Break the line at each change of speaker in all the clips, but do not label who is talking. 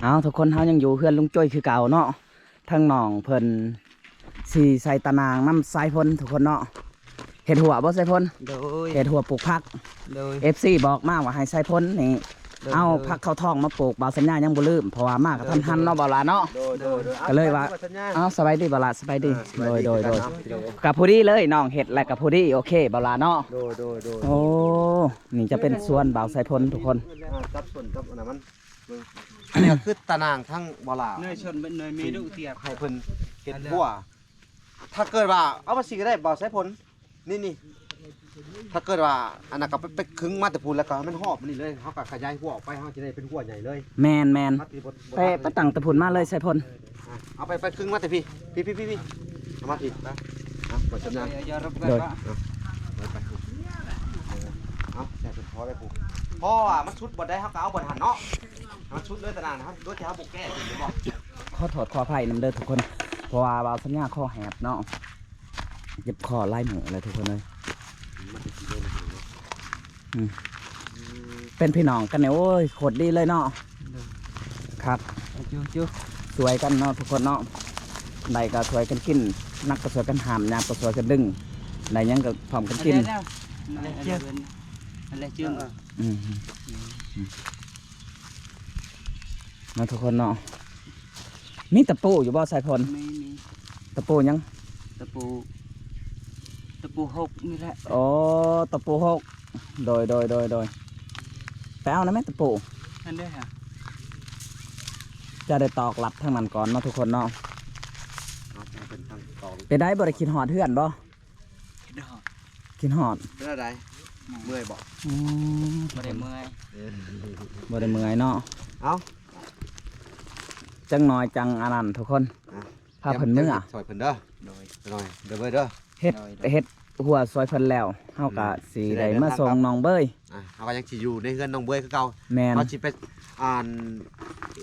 เอาทุกคนเฮายังอยู่เพื่อนลุงจ้อยคือเก่าเนาะทั้งน้องเพิ่นสีใส่ตะนางน้ำสายพลทุกคนเนาะเห็ดหัวบ่ใส่พล
โดย
เห็ดหัวปลูกผัก
โดย
FC บอกมาว่าให้ใส่พลนี่เอาผักเข้าท้องมาปลูกบ่าวสัญญายังบ่ลืมเพราะว่ามากกับทันเนาะบ่าวลาเนาะก็เลยว่าเอาสบายดีบ่าวลาสบายดีโดยกับผู้ดีเลยน้องเห็ดและกับผู้ดีโอเคบ่าวลาเนาะ
โดย
โอ้นี่จะเป็นสวนบ่าวใส่พลทุกคน
จับส่วนจับอันนั้นมันอันนี้ก็คือตะนางทั้งบ่ลา
เนยชนเป็นเนยมีดุเตียบ
ให้เพิ่นเฮ็ดหัวถ้าเกิดว่าเอามาสิก็ได้บ่ใช้ผลนี่ถ้าเกิดว่าอันนั้นก็ไปคึงมาแต่พูนแล้วก็มันหอบมันนี่เลยเฮาก็ขยายหัวออกไปเฮาจะได้เป็นหัวใหญ่เลย
แมน
มัดที่บ่
ไปตั้งตะพุนมาเลยใส่พล
เอาไปคึงมาแต่พี่เอามาพี่นะบ่จำนาน
อย่ารับกันว่า
ไปเอาแต่เป็นพอได้ปุ๊บเพราะว่ามันชุดบ่ได้เฮาก็เอาบ่ทันเนาะมันชุดเลยตะนางนะครับด้วยที่เฮาบ่แก้จริงบ่
ขอโทษขออภัยนำเด้อทุกคนเพราะว่าบ่าวสัญญาข้อแหบเนาะเจ็บคอไล่หมูเลยทุกคนเลยเป็นพี่น้องกันเนี่ยโอ้ยโคตรดีเลยเนาะครับ
จุ๊
สวยกันเนาะทุกคนเนาะใดก็สวยกันกินนักก็สวยกันหามยามก็สวยกันดึงใดยังก็พร้อมกันกิน
อะไรเชื่อม
เนาะทุกคนเนาะมีตะปูอยู่บ่สายพล
ไม่มี
ตะปูยัง
ตะปูหกนี่แหละ
โอ้ตะปูหกโดยไปเอานะแม่ตะปู
อันนี้ฮะ
จะได้ตอกหลับทั้งนั้นก่อนเนาะทุกคนเนาะไปได้บ่ได้กินหอดเพื่อนบ่กินหอด
เป็นอะไรเมื่อยบ่
บ่ได้เมื่อย
บ่ได้เมื่อยเนาะ
เอา
จังน้อยจังอันนั้นทุกคนพาเพิ่นเมื่อ
ซอยเพิ่นเด้อหน่อยเด้อเด้อ
เฮ็ดหัวซอยเพิ่นแล้วเฮาก็สิได้มาส่งน้องเบย
เฮาก็ยังสิอยู่ในเฮือนน้องเบยคือเก่า
แม่น
เฮาสิไปอ่าน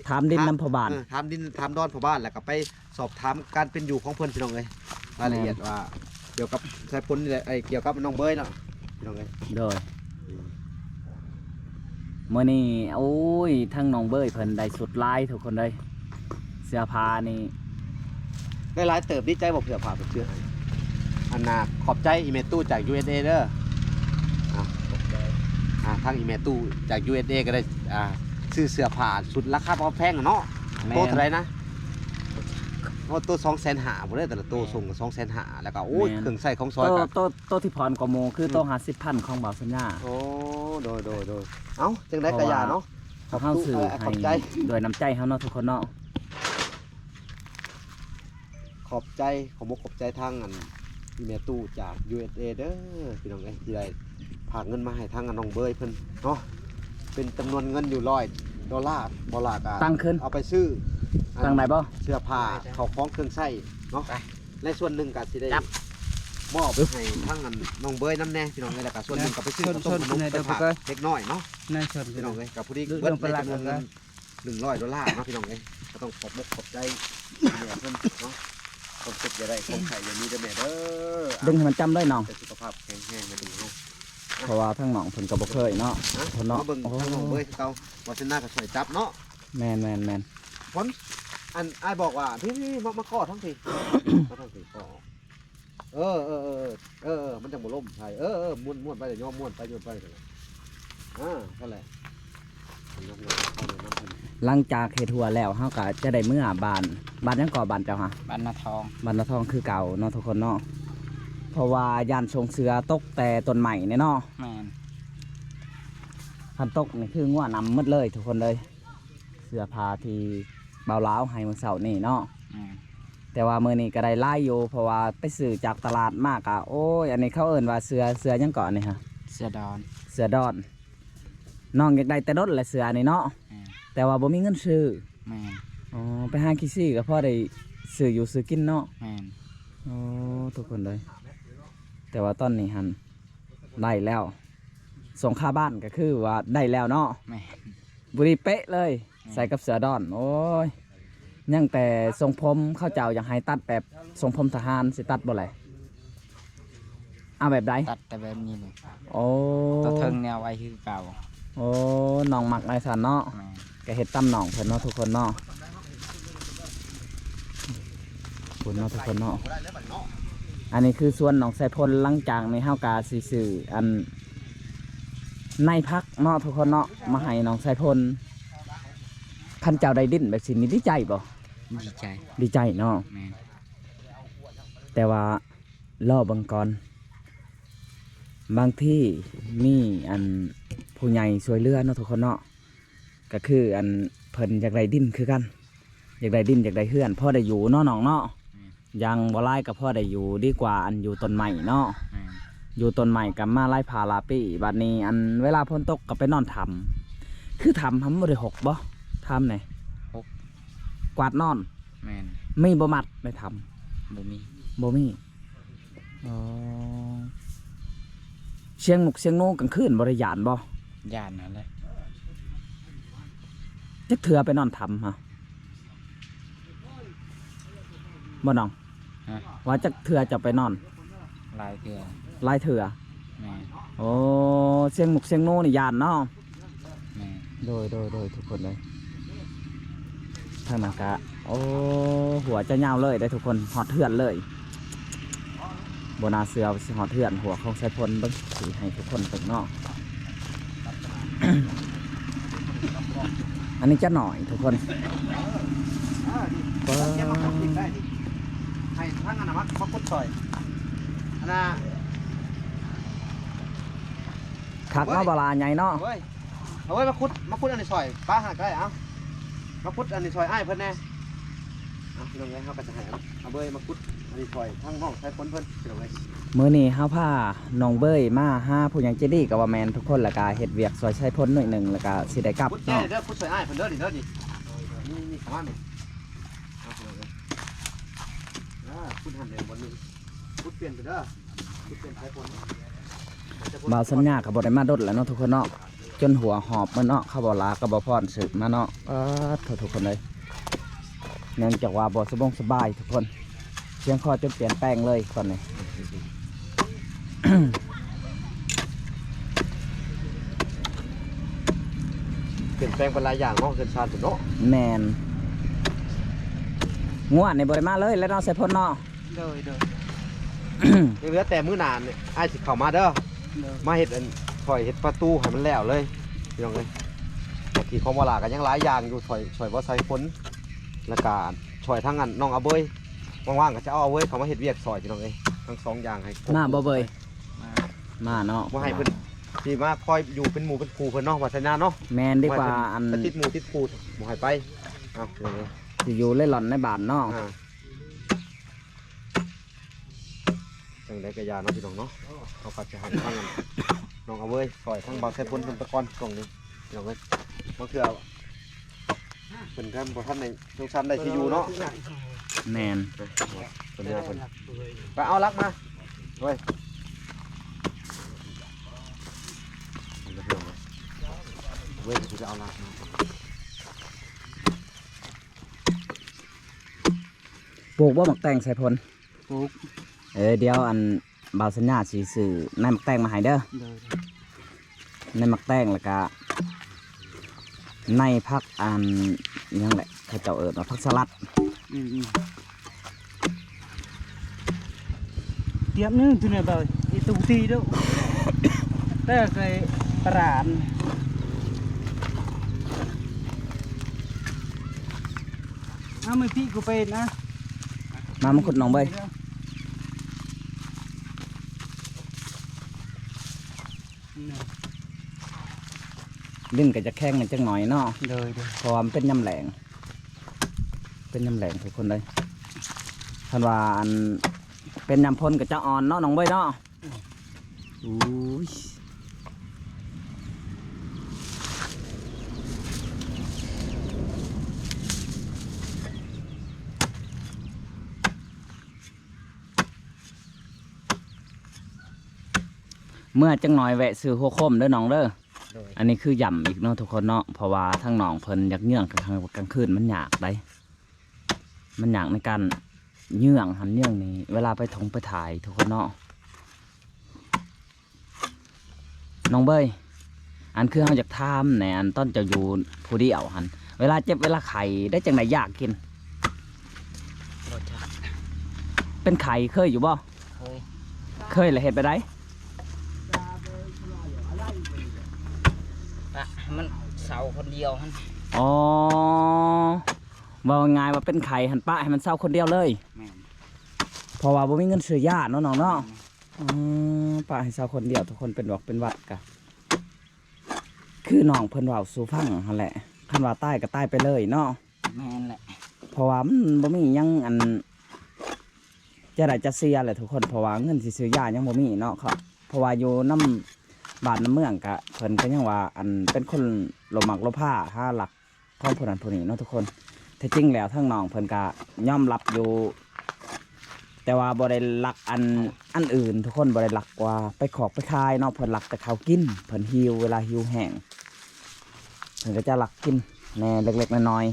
ถามดินน้ำพ่อบ้าน
ถามดินถามดอนพ่อบ้านแล้วก็ไปสอบถามการเป็นอยู่ของเพิ่นพี่น้องเอ้ยรายละเอียดว่าเกี่ยวกับสายพลนี่แหละเกี่ยวกับน้องเบยเนาะพี่น้องเอ้ย
โดยมื้อนี้โอ้ยทั้งน้องเบยเพิ่นได้สุดลายทุกคนเลยเสื้อผ้านี่
ได้หลายเติบดีใจบ่เผื่อผ่าเพิ่นเชื่อให้อันน่ะขอบใจอีเมตู้จาก USA เด้อทางอีเมตู้จาก USA ก็ได้ซื้อเสื้อผ้าสุดราคาบ่แพงเนาะโตเท่าไหร่นะโอ้ตัว250,000บ่ได้แต่ละตัวส่ง250,000แล้วก็โอ้ยเครื่องใช้ของซอยก็
โตที่พรกว่าโมคือโต50,000ของบ่าวสัญญา
โอ้โดยเอ้าจังได้กระยาเนาะ
เฮาซื้อ
ขอบใจ
ให้ด้วยน้ำใจเฮาเนาะทุกคนเนาะ
ขอบใจขอบใจทางอันอีเมตู้จาก USA เด้อพี่น้องเอ้ยที่ได้ฝากเงินมาให้ทางอันน้องเบยเพิ่นเนาะเป็นจำนวนเงินอยู่$100บ่ล่ะก็
ตั้งขึ้น
เอาไปซื้อ
ตั้งไหนบ่
เสื้อผ้าเข้าของเครื่องใช้เนาะและส่วนหนึ่งก็สิได้มอบให้ทางอันน้องเบยน้ำแน่พี่น้องเอ้ยแล้วก็ส่วนหนึ่งก็ไปซื้อขนมไปฝากเด็กน้อยเนาะ
นายชน
พี่น้องเอ้ยกับผู้ที่เบิดในจำนวนเงิน$100เนาะพี่น้องเอ้ยก็ต้องขอบใจแม่เพิ่นเนาะความสุขอย่าได้ความไข่อย่ามีเด้อแม่เด้อ
ดึงให้มันจำเลยน้อง
แต่สุขภาพแข็งแรงมาดูเนาะ
เพราะว่าทั้งน้องเพิ่นก็บ่เคยเนาะ
เพิ่นเนาะเบิ่งทางน้องเบ้ยเก่าว่าเส้นหน้าก็สวยจับเนาะ
แม่น
ผลอันอ้ายบอกว่าพี่มาข้อทั้งทีมาทั้งทีข้อมันจะบ่ล่มใช่ม้วนไปเดี๋ยวย่อม้วนไปนั่นแหละนั่นแหละ
หลังจากเฮ็ดหัวแล้วเฮาก็จะได้เมื่อบ้านยังก่อบ้านเจ้าฮะ
บ้านนาทอง
บ้านนาทองคือเก่าเนาะทุกคนเนาะเพราะว่ายานทรงเสือตกแต่ต้นใหม่เนี่ยเนาะ
แมน
พันตกนี่คือง่วนำหมดเลยทุกคนเลยเสื้อผ้าที่เบาล้าวให้มื้อเช้านี่เนาะแต่ว่ามื้อนี้ก็ได้ไล่อยู่เพราะว่าไปซื้อจากตลาดมากอ่ะโอ้ยอันนี้เขาเอิ้นว่าเสือยังก่อนนี่ฮะ
เสือดอน
เสือดอนน้องอยากได้แต่ดดแหละเสือนี่เนาะแต่ว่าบ่มีเงินซื้อ
แมน
อ๋อไปหาขี้ซี่ก็พอได้ซื้ออยู่ซื้อกินเนาะ
แมน
โอ้ทุกคนเลยแต่ว่าตอนนี้หันได้แล้วส่งค่าบ้านก็คือว่าได้แล้วเนาะ
แมน
บุรีเป๊ะเลยใส่กับเสือดอนโอ้ยยังแต่ทรงผมเข้าเจ้าอยากให้ตัดแบบทรงผมทหารสิตัดบ่ไรเอาแบบใด
ตัดแต่แบบนี้เลย
โอ้
ตัวเทิงแนวไว้คือเก่า
โอ้น้องมักนายสันเนาะ
แมน
ก็เฮ็ดตำหนองเพิ่นเนาะทุกคนเนาะคุณเนาะทุกคนเนาะอันนี้คือส่วนหนองไซพลหลังจากในเฮากาสิซื้ออันในพักเนาะทุกคนเนาะมาให้หนองไซพลคันเจ้าได้ดิ้นแบบสินี้ดีใจบ่
ดีใจ
ดีใจเนาะ
แม่น
แต่ว่าล่อบังกรบางที่มีอันผู้ใหญ่ช่วยเหลือเนาะทุกคนเนาะก็คืออันเพิ่นอยากได้ดินคือกันอยากได้ดินอยากได้เฮือนพ่อได้อยู่เนาะน้องเนาะยังบ่ไล่กับพ่อได้อยู่ดีกว่าอันอยู่ต้นใหม่เนาะ
แม่น
อยู่ต้นใหม่กับมาไล่พาลาปี้บัดนี้อันเวลาพ้นตกก็ไปนอนทำคือทำบ่ได้หกบ่ทำไหนกวาดนอน
แม่น
ไม่บ่มัดไม่ท
บ่มี
ำบ่มีอ๋อเชียงหมุกเชียงโน่กลางคืนบริยานบ่
ย่านนั่นแหละ
จักเถื่อไปนอนทำฮะบ่น้อง
ฮะ
ว่าจักเถื่อจะไปนอน
ลายเทื่อ
ไล่เถื่อ
แม่น
โอ้เชียงหมุกเชียงโน่นี่ยานเนาะ
แม่น
โดยทุกคนเลยทางนั้นกะโอ้หัวจะยาวเลยได้ทุกคนหอดเถื่อนเลยบนาเสือสิหอดเถื่อนหัวของสายพลเบิ้งสีให้ทุกคนเบิ่งเนาะ อันนี้จะหน่อยทุกคน
เก็บมาขับทิ้งได้ดิให้ทั้งอันนั้นมาคุดซอยอันน่ะ
คักเนาะบาลาใหญ่เนาะ
เอาเว้ยเอาเว้ยมาคุดอันนี้ซอยป้าหาก็ได้เอามาคุดอันนี้ซอยอ้ายเพิ่นแน่เอาลงไงเฮาก็จะให้เอาเว้ยมาคุดอันนี้ซอยทั้งน้องใช้คนเพิ่นลงไง
มื้อนี้เฮาพาน้องเบ้ยมาหาผู้ใหญ่ใจดีกับว่าแมนทุกคนแล้วก็เฮ็ดเวียกซอยใช้พ้นหน่อยหนึงแล้วก็สิได้กลับ
คุดแน่
เนาะ
เด้อคุดซอยอ้ายเพิ่นเด้อดินี่ขมานี่เอาลงเลยคุดหันเดี๋ยวบนนี้คุดเปลี่ยนไปเด้อคุดเปลี่ยนใช้คน
บ่าวสัญญาก็บ่ได้มาดดแล้วเนาะทุกคนเนาะจนหัวหอบมันเนาะเขาบ่ลาก็บ่พรสึกมาเนาะทุกคนเลยเนื่องจากว่าบ่สบายทุกคนเสียงคอจนเปลี่ยนแปลงเลยตอนนี้
เปลี่ยนแปลงเป็นหลายอย่างเนาะเกินชาญสุดเนาะ
แมนง่วนในบริมาเลยแล้วเนาะใส่พ่นเนาะ
โดย
เหลือแต่มื้อนานเนี่ยอ้ายสิเข้ามาเด้อมาเฮ็ดอันถอยเฮ็ดประตูให้มันแล้วเลยพี่น้องเอ้ยบางทีของบ่ลาก็ยังหลายอย่างอยู่ถอยบ่ใส่ฝนแล้วก็ถอยทั้งอันน้องอาเบยว่างๆก็จะเอาอาเบยเข้ามาเฮ็ดเวียกซอยพี่น้องเอ้ยทั้งสองอย่างให้ครบ
มาบ่เบย
มา
มาเนาะ
บ่ให้เพิ่นสิมาคอยอยู่เป็นหมู่เป็นครูเพิ่นเนาะว่าสัญญาเนาะ
แมนดีกว่าอัน
แต่ติดหมู่ติดครูบ่ให้ไปเอาพี่น้องเอ้ย
สิอยู่เล่นหล่อนในบ้านเนาะ
จังได้กระยาเนาะพี่น้องเนาะเขาก็จะหันทั้งนั้นน้องเอาเว้ยซอยทั้งบางแค่พ้นตะกอนตรงนี้พี่น้องเว้ยบางเทื่อเป็นกันบ่ทันในช่วงชั้นได้ที่อยู่เนาะ
แมน
เป็นยังเพิ่นไปเอาลักมาเว้ยเว้ยกูจะเอาลักมา
ปลูกว่าหมักแตงใส่พ่น
ปลูก
เดี๋ยวอันบ่าวสัญญาสิซื้อในหมักแตงมาให้เด้อ
โดย
ในหมักแตงแล้วก็ในผักอันอิหยังแหละเขาเจ้าว่าผักสลัด
tiệm nữa từ này bảo đi tu ti đâu đây là cái rạn mấy tí của bên á
มามาขุดหนองเบย ลิ้นก็จะแข็งจังหน่อยเนาะ
đời
เพราะว่ามันเป็นยำแหลง เป็นยำแหลงทุกคนเลยท่านว่าอันเป็นยำพ่นกับเจ้าอ่อนเนาะน้องเบยเนาะอุ้ยเมื่อจังหน่อยแวะซื้อหัวคมเด้อน้องเด้อ อันนี้คือยำอีกเนาะทุกคนเนาะเพราะว่าทั้งหนองเพิ่นอยากเยื่องกลางคืนมันยากได้มันยากในการเยื่องหันเยื่องนี้เวลาไปทงไปถ่ายทุกคนเนาะน้องเบย อันคือเฮาอยากถามแหน่อันต้นเจะอยู่ผู้เดียวหันเวลาเจ็บเวลาไข้ได้จังไดอยากกิน
รสชาติ
เป็นไข้เคยอยู่บ่
เคย
เคยแล้วเฮ็ดไปได้
ปะมันเสาคนเดียวฮัน
อ๋อว่าง่ายว่าเป็นไข้หันปะให้มันเศร้าคนเดียวเลย
แม่น
เพราะว่าบ่มีเงินซื้อยาเนาะน้องเนาะปะให้เศร้าคนเดียวทุกคนเป็นหวัดเป็นหวัดกะคือน้องเพิ่นเว้าสู่ฟังหั่นแหละคันว่าตายก็ตายไปเลยเนาะ
แม่นแหละ
เพราะว่ามันบ่มีหยังอันจะได้จะเสียแหละทุกคนเพราะว่าเงินสิซื้อยายังบ่มีเนาะครับเพราะว่าอยู่น้ำบ้านน้ำเมืองกะเพิ่นก็ยังว่าอันเป็นคนโลมักโลผ้าหาหลักของผู้นั้นผู้นี้เนาะทุกคนแต่จริงแล้วทั้งน้องเพิ่นก็ยอมรับอยู่ แต่ว่าบ่ได้หลักอันอื่น ทุกคนบ่ได้หลักว่าไปขอกไปคายเนาะเพิ่นหลักแต่ข้าวกินเพิ่นหิวเวลาหิวแห้งเพิ่นก็จะหลักกินแหน่เล็กๆน้อย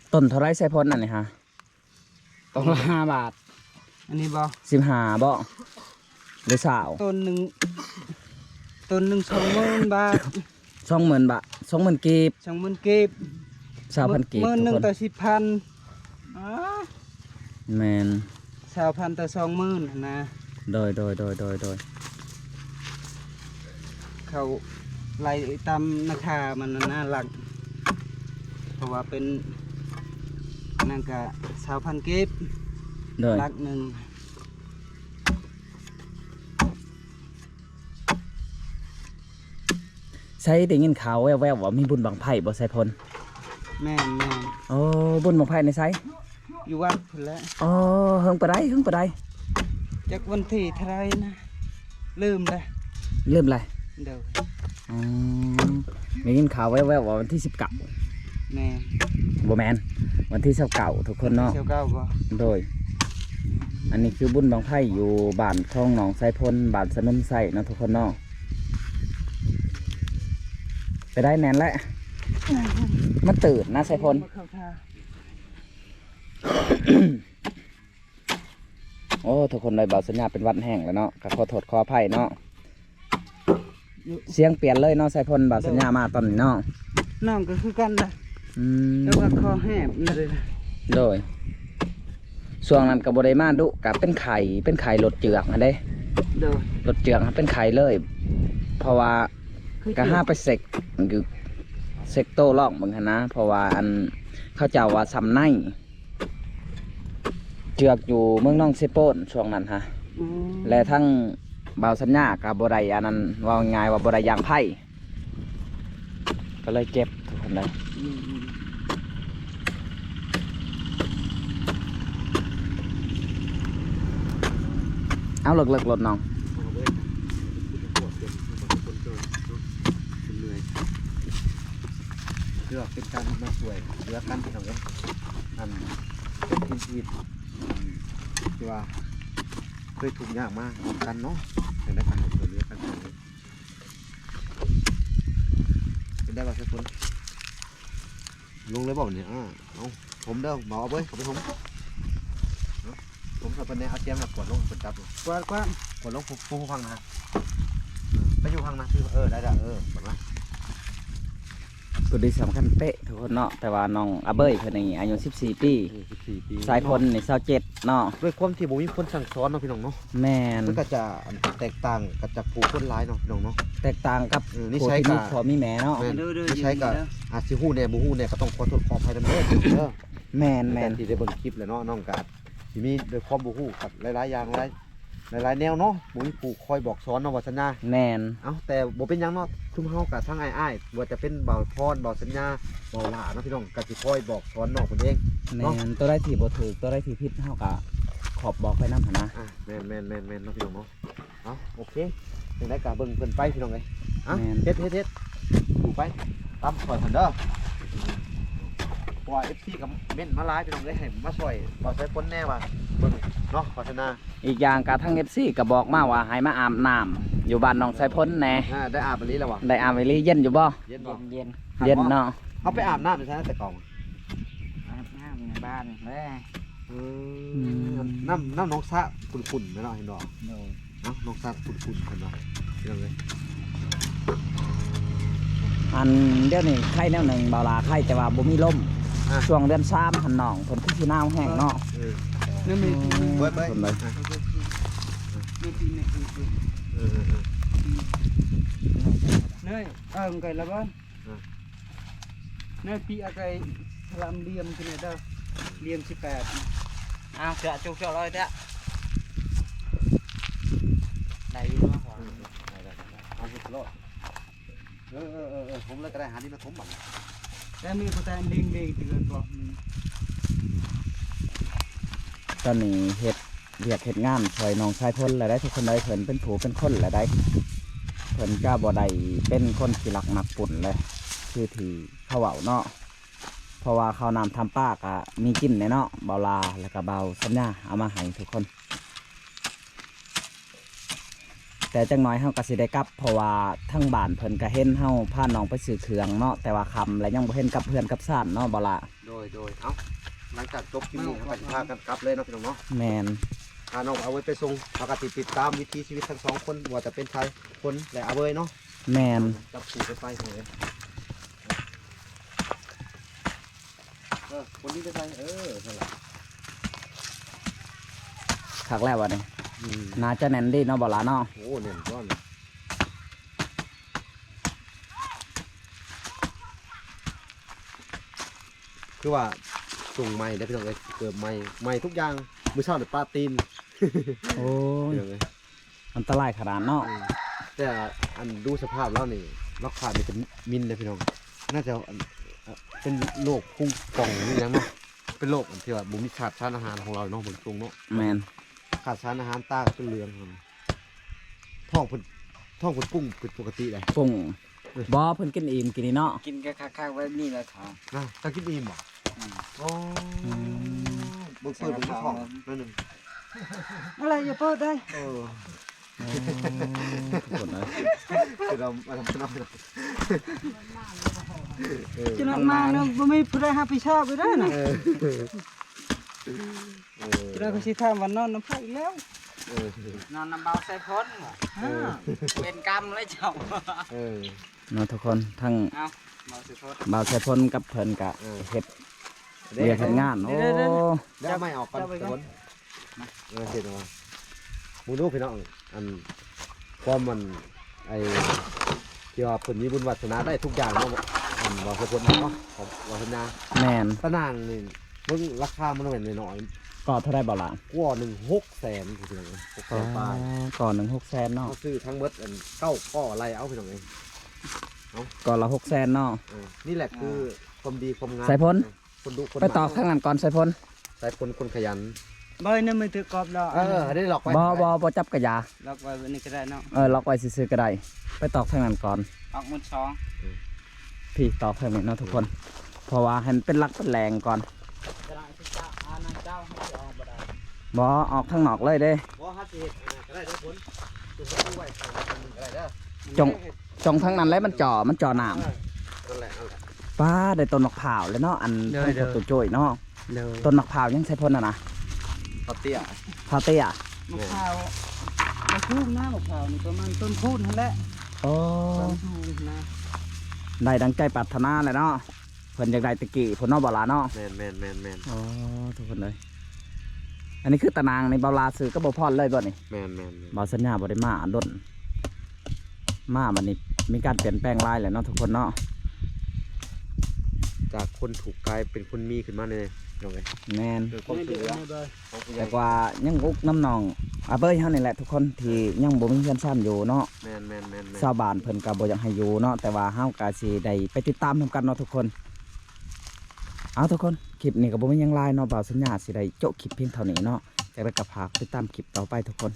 ๆต้นเท่าไรใส่พ้นอันนี้ฮะ
ต้องละ5 บาท อันนี้บ่
15บ่หรือสาว
ต้นหนึ่ง20,000 บาท
20,000 บาท20,000กีบ
20,000กีบ
20,000กีบ
มื้อ
ทุ
หนึ
ก
ง
คน
ต่อ10,000อ๋อ
แมน
20,000ต่อ20,000หั่นนะ
โดย
เขาไล่ตามราคามันน่ารักเพราะว่าเป็นนั่นก็20,000กีบ
โดย
ลักหนึ่ง
ใช้ได้ยินข่าวแว่วๆว่ามีบุญบังไผ่บ่ใส่พล
แม่น
โอ้บุญบังไผ่ในไซ
อยู่วัดพุ่นแหล้ว
อ๋อเฮิงไปได้
จากวันที่เท่าไรนะลืมเลย
เริ่มไร
เดี๋ยว
อ๋อได้ยินข่าวแว่วๆว่าวันที่19
แม่น
บ่แมนวันที่29ทุกคนเนาะ
เจ้าเก้าก็
โดย อันนี้คือบุญบังไผ่อยู่บ้านคลองหนองไซพลบ้านสนุนไซเนาะทุกคนเนาะไปได้แน่นแหละมันตื่นนะไซพล
มาเข้าท่า
โอ้ทุกคนเลยเบาสัญญาเป็นวัดแห้งแล้วเนาะก็ขอโทษขออภัยเนาะเสียงเปลี่ยนเลยเนาะไซพลเบาสัญญามาตอนนี้เนาะ
น้องก็คือกันเลย
อืม
แต่ว่าคอแหบนี่เลยนะ
โดยช่วงนั้นกับบไดมาดุกับเป็นไข่รถเจือกนะเด้
เดี๋ยว
รถเจือกเป็นไข่เลย เพราะว่าก็ห้าไปเสกมันคือเสกโต้ลอกมึงหั้นนะเพราะว่าอันเขาเจ้าว่าซ้ำในเจือกอยู่เมืองน้องเซโปนช่วงนั้นฮะ
อืม
และทั้งเบาสัญญากับบไดอันนั้นว่าง่ายว่าบไดยางไผ่ก็เลยเจ็บทุกคนเลย
อืม
เอาเลิกรถน้อง
เอาเว้ยปวดเป็นคนเกินเนาะเป็นเหนื่อยเพื่อเป็นการมาช่วยเหลือกันพี่น้องเอ้ยอันเป็นทีมชีวิตที่ว่าเคยถูกข์ยากมากกันเนาะในได้การช่วยเหลือกันเป็นได้ป่ะทุกคนลงเลยบอกเนี่ยเอาผมเด้อหมอเอาเว้ยเอาไปผมผมขับไปเนี่ยเอาเตียงมากดลงกดจับเลย
กว้างกว้าง
กดลงฟูฟังนะไปอยู่ฟังนะคือได้แบบว่า
ตัวดีสำคัญเป๊ะทุกคนเนาะแต่ว่าน้องอาเบยเพิ่นนี่อายุ14 ปี
14 ปี
สายพลนี่27เนาะ
ด้วยความที่ผมมีคนสั่งสอนเนาะพี่น้องเนาะ
แม่น
มันก็จะแตกต่างกับจากผู้คนร้ายเนาะพี่น้องเนาะ
แตกต่างกับ
นิ
ผู้
สัย
ที่
กั
มี
บ
พ่อมีแม่เนาะ
แม่น
เด้อ
ที่ใช้กับอาจสิฮู้แน่บ่ฮู้แน่ก็ต้องขอโทษขออภัยนำเด้อเด้อ
แม่น
แม่นที่ได้เบิ่งคลิปแล้วเนาะน้องก็สิมีด้วยความบ่ฮู้กับหลายๆอย่างหลายแนวเนาะบ่มีผู้คอยบอกสอนเนาะว่าสัญญา
แม่น
เอ้าแต่บ่เป็นหยังเนาะชุมเฮากับทั้งอ้ายๆว่าจะเป็นเบาพรเบาสัญญาเบาหลาเนาะพี่น้องก็สิคอยบอกสอนน้องเพิ่นเอง
แม่นตัวได้ที่บ่ถูกตัวได้ที่ผิดเฮาก็ขอบบอกไปนำหั่นนะ
แม่นเนาะพี่น้องเนาะเอาโอเคจังได๋ก็เบิ่งเพิ่นไปพี่น้องเอ้ยเฮ็ดดูไปตามข่อยเพิ่นเด้อเพราะว่า FC ก็เม่นมาหลายพี่น้องเอ้ยให้มาช่วยเบาใส่พ้นแน่ว่าเบิ่งเนาะพัฒนา
อีกอย่างก็ทั้ง FC ก็บอกมาว่าให้มาอาบน้ำอยู่บ้านน้องสายพลแหน่
ได้อาบอันนี้แล้ววะ
ได้อาบอีหลีเย็นอยู่บ่
เย็นบ่
เย็น
เย็นเนาะ
เอาไปอาบน้ำอยู่ซั่นแต่ก่อน
อาบน้ำในบ้านเลย
อ น้ำน้องซะขุ่นๆไม่เนาะเห็นดอก
โดย
เนาะน้องซะขุ่นๆคนเนาะพี่น้องเลย
อันเดี๋ยวนี้ไข่แนวหนึ่งเบาลาไข่แต่ว่าบ่มีลมช่วงเดือน3หันหนองเพิ่นคือสิหนาวแห้งเนาะ
นี่มี
เบิ้ล
คนเลย
นี่ปีนี่คือเนยไก่ละบ้านเนยปีอะไรลำเลียมกันเนี่ยเด้อเลียม18อ้าวเสือจุกเสือลอยเด้อได้ยินมั้ย
เอาสิโลดผมเลยก็ได้หาที่มาถมบัง
แล้วมีประธานเด้งๆเตือนบอก
ตอนนี้เฮ็ดเรียกเฮ็ดงานช่วยน้องชายพลแล้วได้ทุกคนได้เพิ่นเป็นผู้เป็นคนแล้วได้เพิ่นก็บ่ได้เป็นคนที่รักมักปุ่นเลยคือที่เขาเว้าเนาะเพราะว่าข้าวน้ำทำปากอะมีกินแน่เนาะเบาลาแล้วก็เบาสัญญาเอามาให้ทุกคน แต่จังน้อยเฮาก็สิได้กลับเพราะว่าทั้งบ้านเพิ่นก็เห็นเฮาพาน้องไปซื้อเครื่องเนาะแต่ว่าคำและยังบ่เห็นกับเพื่อนกับซ่านเนาะเบาลา
โดยเอ้าหลังจากจบคลิปนี้เราจะพากันกลับเลยเนาะพี่น้องเนาะ
แมน
พาน้องเอาไว้ไปส่งปกติติดตามวิถีชีวิตทั้งสองคนว่าจะเป็นชายคนและเอาไว้เนาะ
แมน
จับขู่ไปเลยคนนี้จะไปนั่นแหละ
คักแล้ววะนี่น่าจะแน่นดีเนาะเบาลาเนาะ
โอ้เนี่ยก้อนคือว่าส่งใหม่ได้พี่น้องเลยเกิดใหม่ทุกอย่างมือเช้าเนี่ยปลาตีน
โอ้ย
พี่น้องเลย
อันตรายขนาดเนาะ
แต่อันดูสภาพแล้วนี่ล็อกขาดนี่เป็นมินเลยพี่น้องน่าจะเป็นโรคพุ่งป่องนี่ยังเนาะเป็นโรคที่ว่าบุมิขาดสารอาหารของเราเนาะเหมือนตรงเนาะ
แมน
ขาดสารอาหารตาเป็นเหลืองท้องเพิ่นกุ้งผิดปกติเลย
ปุ่งบอเพิ่นกินอิ่มกินนี่เนาะ
กินกะคักๆไว้นี่แหละครับ
นะตาคิดดีบ่โอ้เบิ่งเปิดเบิ่งท้องนั่นนึง
อะไรอย่าเปิดได้
ทุกคนเลย
คือเรามาทำขนม
จะนอนมาเนาะบ่มีผู้ใดรับผิดชอบไปได้น่ะเราก็สิถามว่านอนน้ำไผแล้ว นอนน้ำเบาใส่พ้นเป็นกรรมเลยเจ้า
เนาะทุกคนทั้ง
เอาเบาใส่พ้น
บ่าวชายพลกับเพิ่นกะเฮ็ดเรียกเฮ็ดงานโอ้
แล้วไม่ออกกันคนเสร็จแล้วมูนูพี่น้องอันความมันไอ้ที่ว่าเพิ่นมีบุญวาสนาได้ทุกอย่างเนาะอันว่าเพิ่นเนาะของวาสนา
แมน
ตะนางนี่เบิ่งราคามันแม่นน้อย
ก่อเท่าไรบ่ล่ะ
กว่า1,600,000พี่น้อง600,000บาท
ก่อน1,600,000เนาะ
เขาซื้อทั้งเบิดอันเก้าก้ออะไรเอาพี่น้องเอง
ก่อนละ600,000เนาะ
นี่แหละคือความดีความงาม
สายพ้น
คนดูคน
ไปต่อข้างนั้นก่อนสายพล
สายพ้นคนขยัน
บ่นี่มันถือกรอบแล้ว
อันนี้หลอกไว้
บ่จับกระยา
ล็อกไว้วันนี้ก็ได้เนาะ
ล็อกไว้ซื่อๆก็ได้ไปตอกทางนั้นก่อน
ออกมัน2
พี่ตอกทางนี้เนาะทุกคน เพราะว่าให้มันเป็นหลักเป็นแรงก่อน
จะได้สิจ้าอานาเจ้าให้ออกบ่ได้
บ่ออกทางนอกเลยเด้
บ่ฮัทสิเฮ็ดก็ได้ทุกคนจุดไว้ก็ได้เด้อ
จงทางนั้นแล้วมันจ่อน้
นั่นแหละนั่นแหละ
ำป้าได้ต้นมะพร้าวแล้วเนาะอันตัวโจ้ยเนาะ
เด้อ
ต้นมะพร้าวยังใช้พ่นนะ
เขาเตี้ย
พร้าวเตี้ย
มะพร้าวมะพร้าวหน้ามะพร้าวนี่ประมาณต้นพูนนั่นแหละ
โอ้
ต้นพูนนะ
ได้ดังใจปรารถนาเลยเนาะเพิ่นอยากได้ตะกี้พ่นเนาะบ่ล่ะเนาะ
แม่น
อ๋อทุกคนเลย อันนี้คือตะนางในเบาลาซื้อก็บ่พอดเลยบ่นี่
แม่น
เบาสัญญาบ่ได้มาดนมาบัดนี้มีการเปลี่ยนแปลงลายแหละเนาะทุกคนเนาะ
จากคนถูกกลายเป็นคนมีขึ้นมาเลยน้องเอ้ย
แม่น
คือความ
ไม่
ช่วยเหลือ
ได้
ของผู้ใหญ่
แต่ว่ายังอุกน้ำนองอาเบยเฮานี่แหละทุกคนที่ยังบ่มีเพื่อนซ่านอยู่เนาะ
แม่น
ชาวบ้านเพิ่นก็บ่อยากให้อยู่เนาะแต่ว่าเฮาก็สิได้ไปติดตามนํกันเนาะทุกคนเอาทุกคนคลิปนี้ก็บ่มีหยังหลายเนาะบ่าวสัญญาสิได้โจะคลิปเพียงเท่านี้เนาะจากนั้นก็ฝากติดตามคลิปต่อไปทุกคน